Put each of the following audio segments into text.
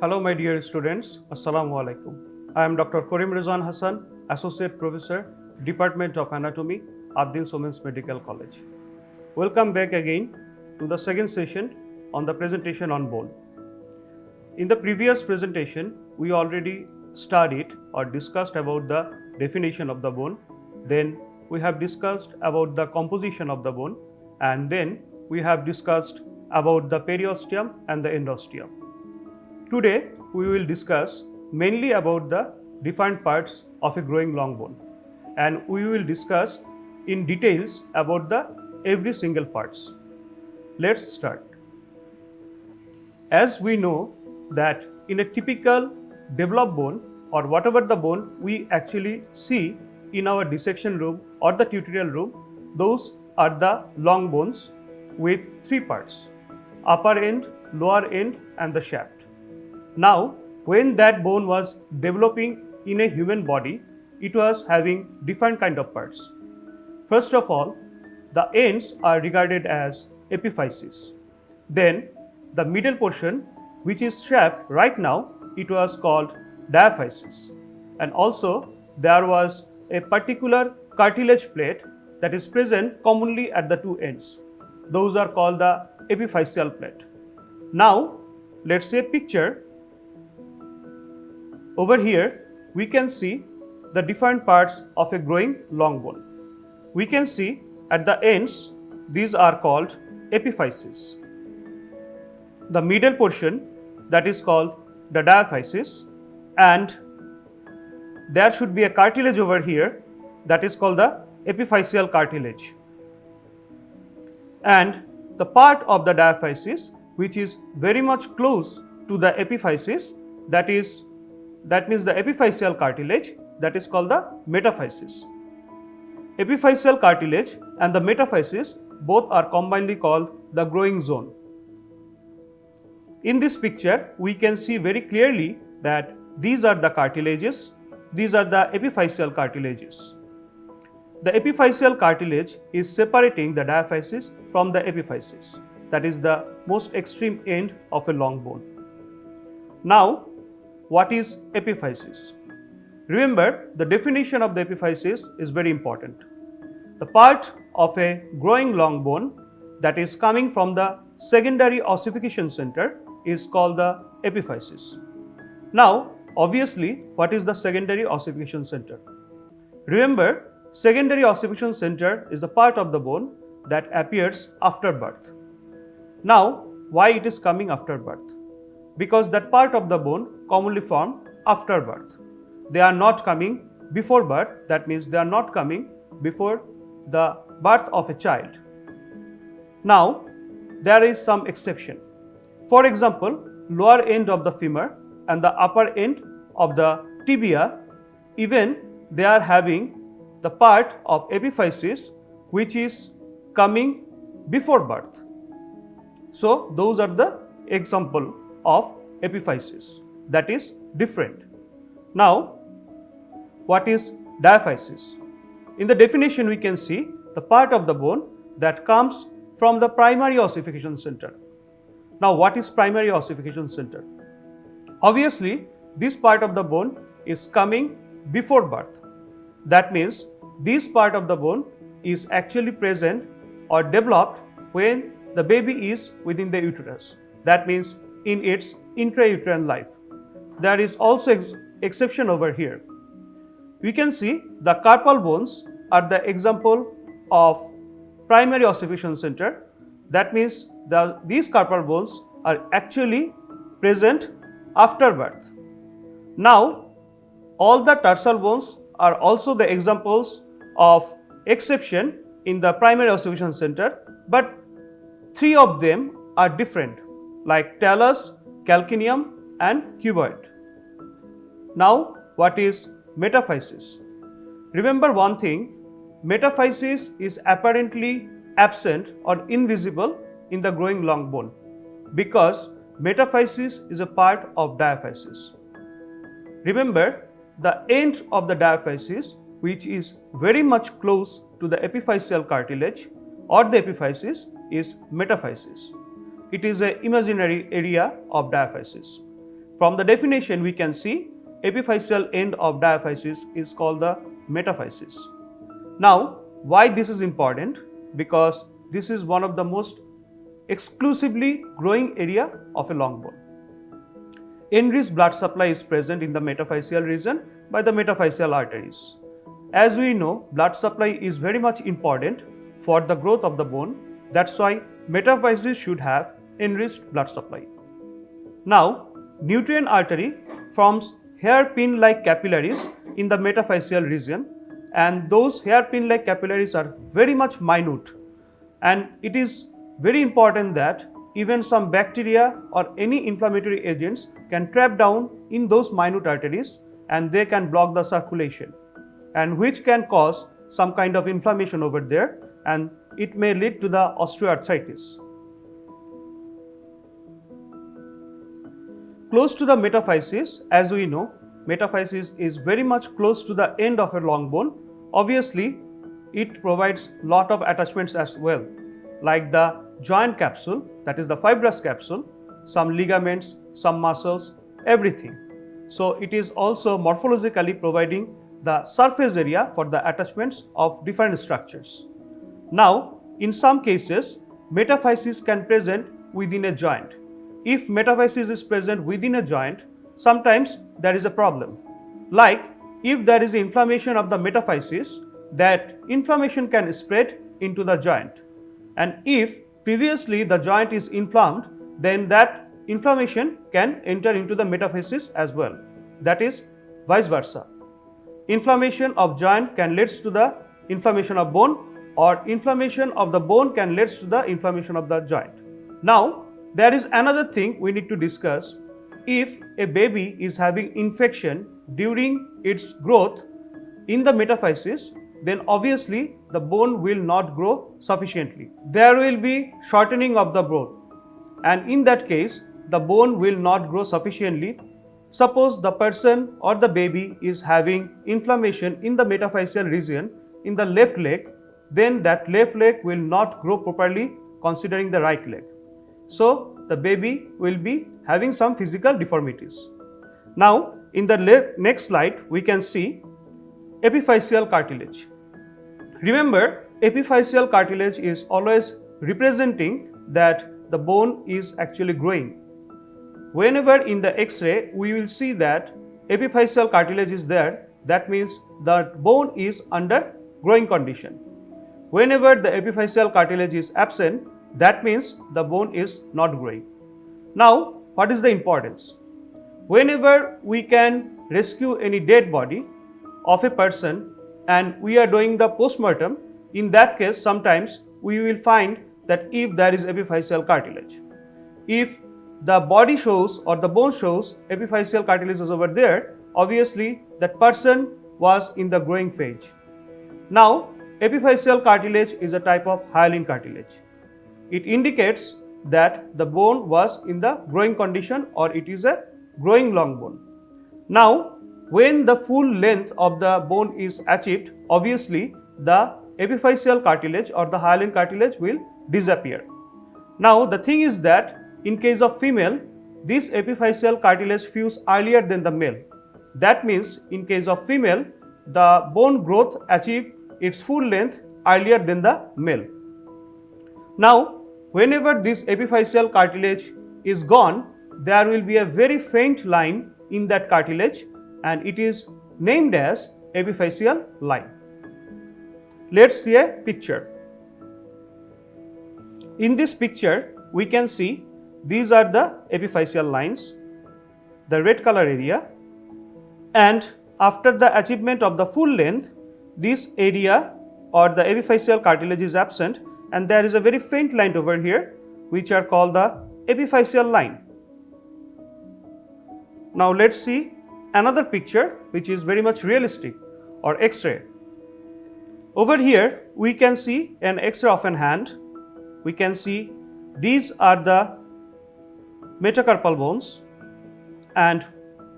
Hello, my dear students. Assalamu alaikum. I am Dr. Karim Rizwan Hassan, Associate Professor, Department of Anatomy, Abdin Somens Medical College. Welcome back again to the second session on the presentation on bone. In the previous presentation, we already studied or discussed about the definition of the bone. Then we have discussed about the composition of the bone, and then we have discussed about the periosteum and the endosteum. Today, we will discuss mainly about the defined parts of a growing long bone, and we will discuss in details about the every single parts. Let's start. As we know that in a typical developed bone or whatever the bone we actually see in our dissection room or the tutorial room, those are the long bones with three parts: upper end, lower end, and the shaft. Now, when that bone was developing in a human body, it was having different kind of parts. First of all, the ends are regarded as epiphyses. Then, the middle portion, which is shaft, right now it was called diaphysis. And also, there was a particular cartilage plate that is present commonly at the two ends. Those are called the epiphyseal plate. Now, let's say picture. Over here, we can see the different parts of a growing long bone. We can see at the ends, these are called epiphyses. The middle portion, that is called the diaphysis, and there should be a cartilage over here, that is called the epiphyseal cartilage. And the part of the diaphysis which is very much close to the epiphysis, that means the epiphyseal cartilage, that is called the metaphysis. Epiphyseal cartilage and the metaphysis both are combinedly called the growing zone. In this picture, we can see very clearly that these are the cartilages, these are the epiphyseal cartilages. The epiphyseal cartilage is separating the diaphysis from the epiphysis, that is the most extreme end of a long bone. Now, what is epiphysis? Remember, the definition of the epiphysis is very important. The part of a growing long bone that is coming from the secondary ossification center is called the epiphysis. Now, obviously, what is the secondary ossification center? Remember, secondary ossification center is the part of the bone that appears after birth. Now, why it is coming after birth? Because that part of the bone commonly formed after birth. They are not coming before birth, that means they are not coming before the birth of a child. Now, there is some exception. For example, lower end of the femur and the upper end of the tibia, even they are having the part of epiphysis which is coming before birth. So, those are the example of epiphysis that is different. Now, what is diaphysis? In the definition, we can see the part of the bone that comes from the primary ossification center. Now, what is primary ossification center? Obviously, this part of the bone is coming before birth. That means this part of the bone is actually present or developed when the baby is within the uterus. That means in its intrauterine life. There is also exception over here. We can see the carpal bones are the example of primary ossification center. That means these carpal bones are actually present after birth. Now, all the tarsal bones are also the examples of exception in the primary ossification center, but three of them are different, like talus, calcaneum, and cuboid. Now, what is metaphysis? Remember one thing, metaphysis is apparently absent or invisible in the growing long bone because metaphysis is a part of diaphysis. Remember, the end of the diaphysis, which is very much close to the epiphyseal cartilage or the epiphysis, is metaphysis. It is an imaginary area of diaphysis. From the definition we can see epiphyseal end of diaphysis is called the metaphysis. Now, why this is important? Because this is one of the most exclusively growing area of a long bone. Enriched blood supply is present in the metaphyseal region by the metaphyseal arteries. As we know, blood supply is very much important for the growth of the bone. That's why metaphysis should have enriched blood supply. Now, nutrient artery forms hairpin-like capillaries in the metaphyseal region, and those hairpin-like capillaries are very much minute, and it is very important that even some bacteria or any inflammatory agents can trap down in those minute arteries and they can block the circulation, and which can cause some kind of inflammation over there, and it may lead to the osteoarthritis. Close to the metaphysis, as we know, metaphysis is very much close to the end of a long bone. Obviously, it provides lot of attachments as well, like the joint capsule, that is the fibrous capsule, some ligaments, some muscles, everything. So it is also morphologically providing the surface area for the attachments of different structures. Now, in some cases, metaphysis can present within a joint. If metaphysis is present within a joint, sometimes there is a problem. Like if there is inflammation of the metaphysis, that inflammation can spread into the joint. And if previously the joint is inflamed, then that inflammation can enter into the metaphysis as well. That is vice versa. Inflammation of joint can lead to the inflammation of bone, or inflammation of the bone can lead to the inflammation of the joint. Now, there is another thing we need to discuss. If a baby is having infection during its growth in the metaphysis, then obviously the bone will not grow sufficiently. There will be shortening of the bone, and in that case, the bone will not grow sufficiently. Suppose the person or the baby is having inflammation in the metaphyseal region in the left leg, then that left leg will not grow properly considering the right leg. So the baby will be having some physical deformities. Now, in the next slide, we can see epiphyseal cartilage. Remember, epiphyseal cartilage is always representing that the bone is actually growing. Whenever in the X-ray, we will see that epiphyseal cartilage is there, that means the bone is under growing condition. Whenever the epiphyseal cartilage is absent, that means the bone is not growing. Now, what is the importance? Whenever we can rescue any dead body of a person and we are doing the postmortem, in that case sometimes we will find that if there is epiphyseal cartilage. If the body shows or the bone shows epiphyseal cartilage is over there, obviously that person was in the growing phase. Now, epiphyseal cartilage is a type of hyaline cartilage. It indicates that the bone was in the growing condition or it is a growing long bone. Now, when the full length of the bone is achieved, obviously the epiphyseal cartilage or the hyaline cartilage will disappear. Now, the thing is that in case of female, this epiphyseal cartilage fuse earlier than the male. That means in case of female, the bone growth achieved its full length earlier than the male. Now, whenever this epiphyseal cartilage is gone, there will be a very faint line in that cartilage and it is named as epiphyseal line. Let's see a picture. In this picture, we can see these are the epiphyseal lines, the red color area, and after the achievement of the full length, this area or the epiphyseal cartilage is absent and there is a very faint line over here which are called the epiphyseal line. Now let's see another picture which is very much realistic, or X-ray. Over here we can see an X-ray of an hand. We can see these are the metacarpal bones and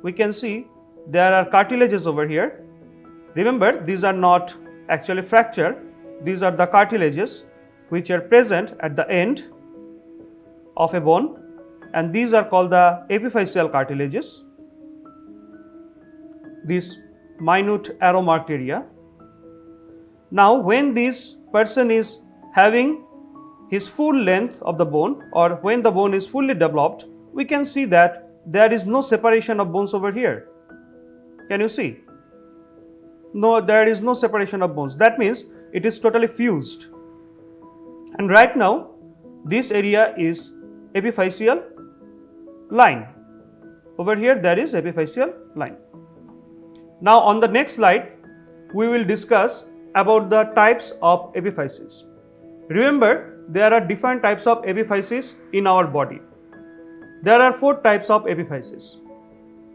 we can see there are cartilages over here. Remember, these are not actually fracture, these are the cartilages which are present at the end of a bone. and these are called the epiphyseal cartilages, this minute arrow marked area. Now when this person is having his full length of the bone, or when the bone is fully developed, we can see that there is no separation of bones over here. Can you see? No, there is no separation of bones. That means it is totally fused. And right now this area is epiphyseal line. Over here there is epiphyseal line. Now on the next slide we will discuss about the types of epiphyses. Remember, there are different types of epiphyses in our body. There are 4 types of epiphyses.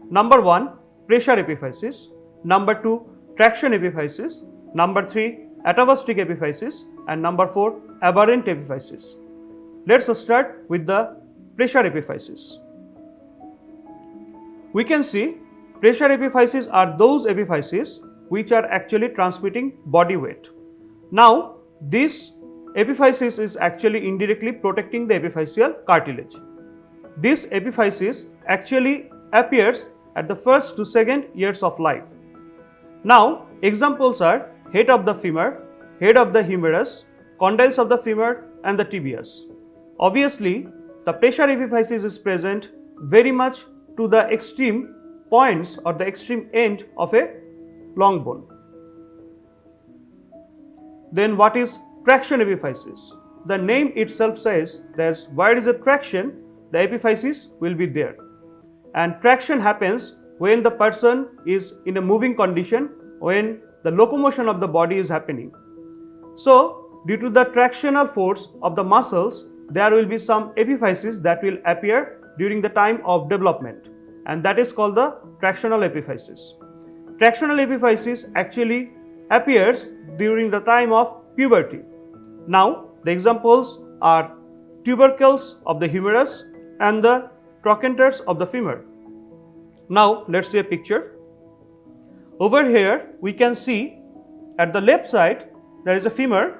Number 1, pressure epiphysis. Number 2, traction epiphysis. Number 3, atavistic epiphysis. And number 4, aberrant epiphysis. Let's start with the pressure epiphysis. We can see pressure epiphyses are those epiphyses which are actually transmitting body weight. Now, this epiphysis is actually indirectly protecting the epiphyseal cartilage. This epiphysis actually appears at the first to second years of life. Now, examples are head of the femur, head of the humerus, condyles of the femur and the tibias. Obviously, the pressure epiphysis is present very much to the extreme points or the extreme end of a long bone. Then what is traction epiphysis? The name itself says that where is a traction, the epiphysis will be there. And traction happens when the person is in a moving condition, when the locomotion of the body is happening. So, due to the tractional force of the muscles, there will be some epiphysis that will appear during the time of development, and that is called the tractional epiphysis. Tractional epiphysis actually appears during the time of puberty. Now, the examples are tubercles of the humerus and the trochanters of the femur. Now, let's see a picture. Over here, we can see at the left side there is a femur,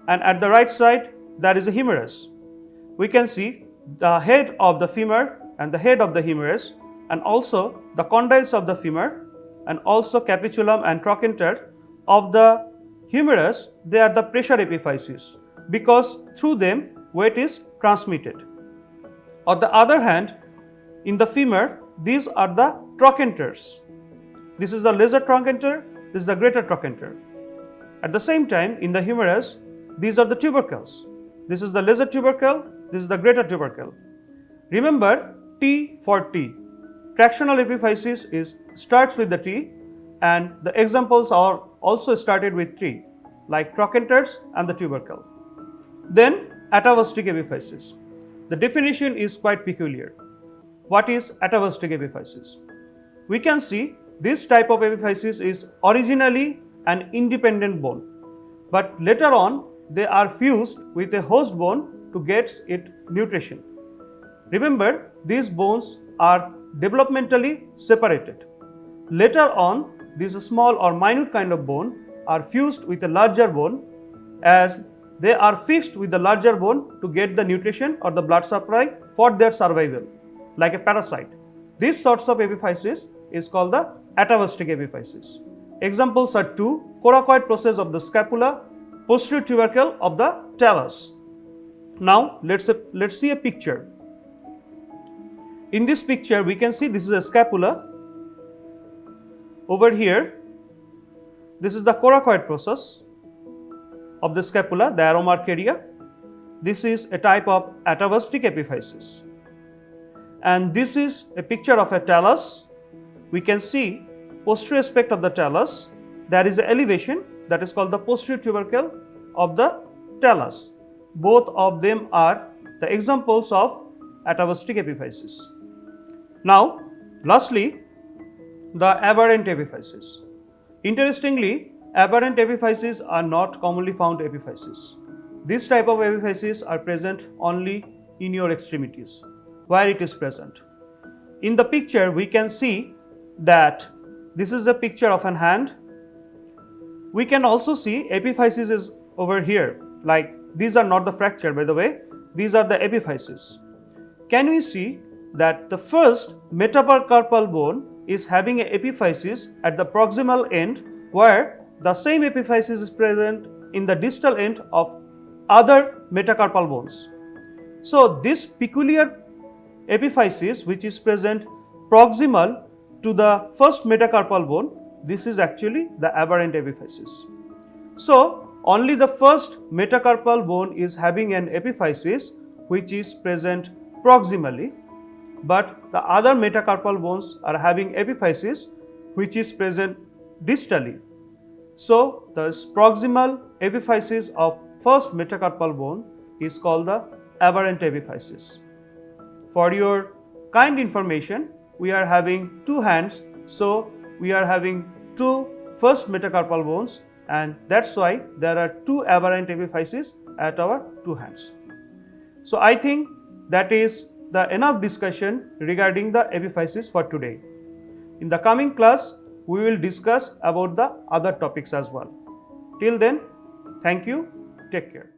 and at the right side there is a humerus. We can see the head of the femur and the head of the humerus, and also the condyles of the femur, and also capitulum and trochanter of the humerus. They are the pressure epiphyses because through them weight is transmitted. On the other hand, in the femur, these are the trochanters. This is the lesser trochanter, this is the greater trochanter. At the same time, in the humerus, these are the tubercles. This is the lesser tubercle, this is the greater tubercle. Remember T for T. Tractional epiphysis starts with the T, and the examples are also started with T, like trochanters and the tubercle. Then atavistic epiphysis. The definition is quite peculiar. What is atavistic epiphysis? We can see this type of epiphysis is originally an independent bone, but later on they are fused with a host bone to get its nutrition. Remember, these bones are developmentally separated. Later on, these small or minute kind of bone are fused with a larger bone, as they are fixed with the larger bone to get the nutrition or the blood supply for their survival, like a parasite. These sorts of epiphysis is called the atavistic epiphysis. Examples are 2, coracoid process of the scapula, posterior tubercle of the talus. Now let's see a picture. In this picture, we can see this is a scapula. Over here, this is the coracoid process of the scapula, the arrow mark area. This is a type of atavistic epiphysis. And this is a picture of a talus. We can see posterior aspect of the talus. There is an elevation that is called the posterior tubercle of the talus. Both of them are the examples of atavistic epiphysis. Now, lastly, the aberrant epiphysis. Interestingly, aberrant epiphyses are not commonly found epiphyses. This type of epiphyses are present only in your extremities, where it is present. In the picture, we can see that this is a picture of an hand. We can also see epiphysis is over here, like these are not the fracture, by the way, these are the epiphyses. can we see that the first metacarpal bone is having an epiphysis at the proximal end, where the same epiphysis is present in the distal end of other metacarpal bones. So this peculiar epiphysis, which is present proximal to the first metacarpal bone, this is actually the aberrant epiphysis. So only the first metacarpal bone is having an epiphysis which is present proximally, but the other metacarpal bones are having epiphysis which is present distally. So the proximal epiphysis of first metacarpal bone is called the aberrant epiphysis. For your kind information, we are having two hands, so we are having two first metacarpal bones, and that's why there are two aberrant epiphyses at our two hands. So I think that is the enough discussion regarding the epiphysis for today. In the coming class, we will discuss about the other topics as well. Till then, thank you, take care.